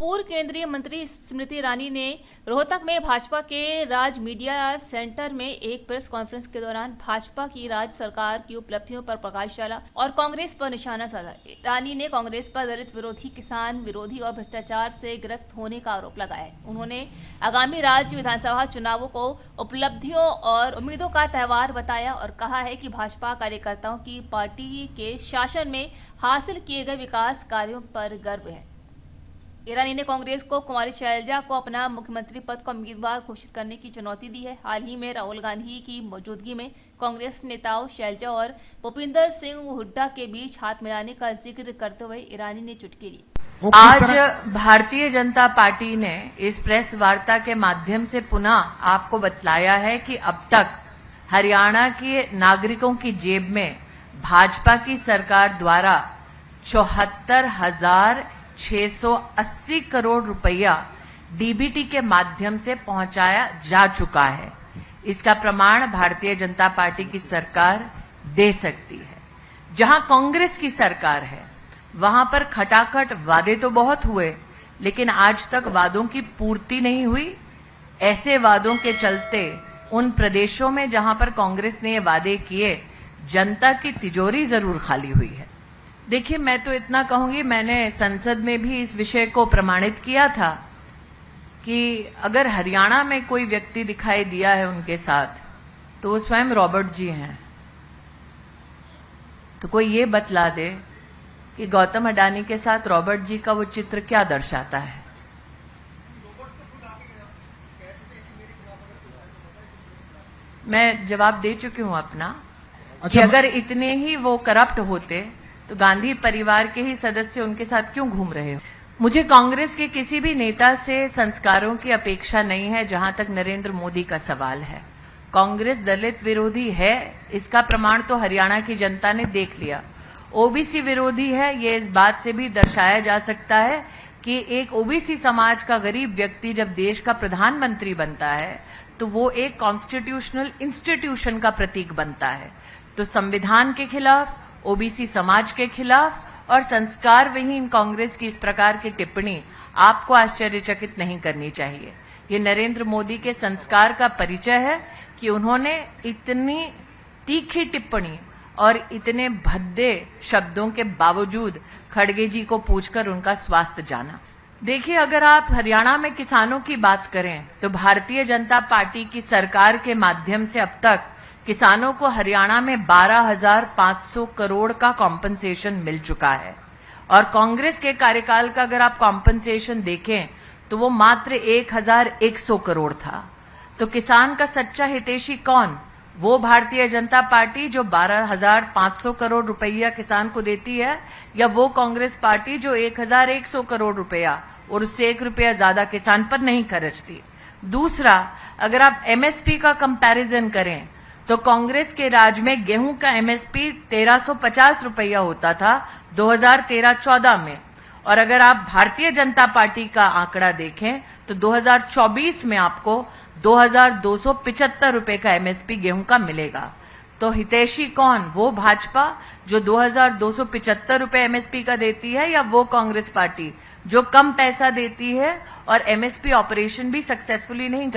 पूर्व केंद्रीय मंत्री स्मृति ईरानी ने रोहतक में भाजपा के राज्य मीडिया सेंटर में एक प्रेस कॉन्फ्रेंस के दौरान भाजपा की राज्य सरकार की उपलब्धियों पर प्रकाश डाला और कांग्रेस पर निशाना साधा। ईरानी ने कांग्रेस पर दलित विरोधी, किसान विरोधी और भ्रष्टाचार से ग्रस्त होने का आरोप लगाया है। उन्होंने आगामी राज्य विधानसभा चुनावों को उपलब्धियों और उम्मीदों का त्यौहार बताया और कहा है कि भाजपा कार्यकर्ताओं की पार्टी के शासन में हासिल किए गए विकास कार्यों पर गर्व है। ईरानी ने कांग्रेस को कुमारी शैलजा को अपना मुख्यमंत्री पद का उम्मीदवार घोषित करने की चुनौती दी है। हाल ही में राहुल गांधी की मौजूदगी में कांग्रेस नेताओं शैलजा और भूपिंदर सिंह हुड्डा के बीच हाथ मिलाने का जिक्र करते हुए ईरानी ने चुटकी ली। आज भारतीय जनता पार्टी ने इस प्रेस वार्ता के माध्यम से पुनः आपको बतलाया है कि अब तक हरियाणा के नागरिकों की जेब में भाजपा की सरकार द्वारा 74,680 करोड़ रुपया डीबीटी के माध्यम से पहुंचाया जा चुका है। इसका प्रमाण भारतीय जनता पार्टी की सरकार दे सकती है। जहां कांग्रेस की सरकार है वहां पर खटाखट वादे तो बहुत हुए, लेकिन आज तक वादों की पूर्ति नहीं हुई। ऐसे वादों के चलते उन प्रदेशों में जहां पर कांग्रेस ने ये वादे किए, जनता की तिजोरी जरूर खाली हुई है। देखिए, मैं तो इतना कहूंगी, मैंने संसद में भी इस विषय को प्रमाणित किया था कि अगर हरियाणा में कोई व्यक्ति दिखाई दिया है उनके साथ तो वो स्वयं रॉबर्ट जी हैं। तो कोई ये बतला दे कि गौतम अडानी के साथ रॉबर्ट जी का वो चित्र क्या दर्शाता है। मैं जवाब दे चुकी हूं अपना कि अगर इतने ही वो करप्ट होते तो गांधी परिवार के ही सदस्य उनके साथ क्यों घूम रहे हो। मुझे कांग्रेस के किसी भी नेता से संस्कारों की अपेक्षा नहीं है। जहां तक नरेंद्र मोदी का सवाल है, कांग्रेस दलित विरोधी है, इसका प्रमाण तो हरियाणा की जनता ने देख लिया। ओबीसी विरोधी है, ये इस बात से भी दर्शाया जा सकता है कि एक ओबीसी समाज का गरीब व्यक्ति जब देश का प्रधानमंत्री बनता है तो वो एक कॉन्स्टिट्यूशनल इंस्टीट्यूशन का प्रतीक बनता है। तो संविधान के खिलाफ, ओबीसी समाज के खिलाफ और संस्कार विहीन कांग्रेस की इस प्रकार की टिप्पणी आपको आश्चर्यचकित नहीं करनी चाहिए। ये नरेंद्र मोदी के संस्कार का परिचय है कि उन्होंने इतनी तीखी टिप्पणी और इतने भद्दे शब्दों के बावजूद खड़गे जी को पूछकर उनका स्वास्थ्य जाना। देखिए, अगर आप हरियाणा में किसानों की बात करें तो भारतीय जनता पार्टी की सरकार के माध्यम से अब तक किसानों को हरियाणा में 12,500 करोड़ का कॉम्पनसेशन मिल चुका है। और कांग्रेस के कार्यकाल का अगर आप कॉम्पनसेशन देखें तो वो मात्र 1,100 करोड़ था। तो किसान का सच्चा हितैषी कौन? वो भारतीय जनता पार्टी जो 12,500 करोड़ रुपया किसान को देती है, या वो कांग्रेस पार्टी जो 1,100 करोड़ रुपया और उससे 1 रुपया ज्यादा किसान पर नहीं खर्चती। दूसरा, अगर आप एमएसपी का कंपैरिजन करें तो कांग्रेस के राज में गेहूं का एमएसपी 1,350 रुपया होता था 2013-14 में, और अगर आप भारतीय जनता पार्टी का आंकड़ा देखें तो 2024 में आपको 2,275 रुपए का एमएसपी गेहूं का मिलेगा। तो हितैषी कौन? वो भाजपा जो 2,275 रुपए एमएसपी का देती है, या वो कांग्रेस पार्टी जो कम पैसा देती है और एमएसपी ऑपरेशन भी सक्सेसफुली नहीं करती?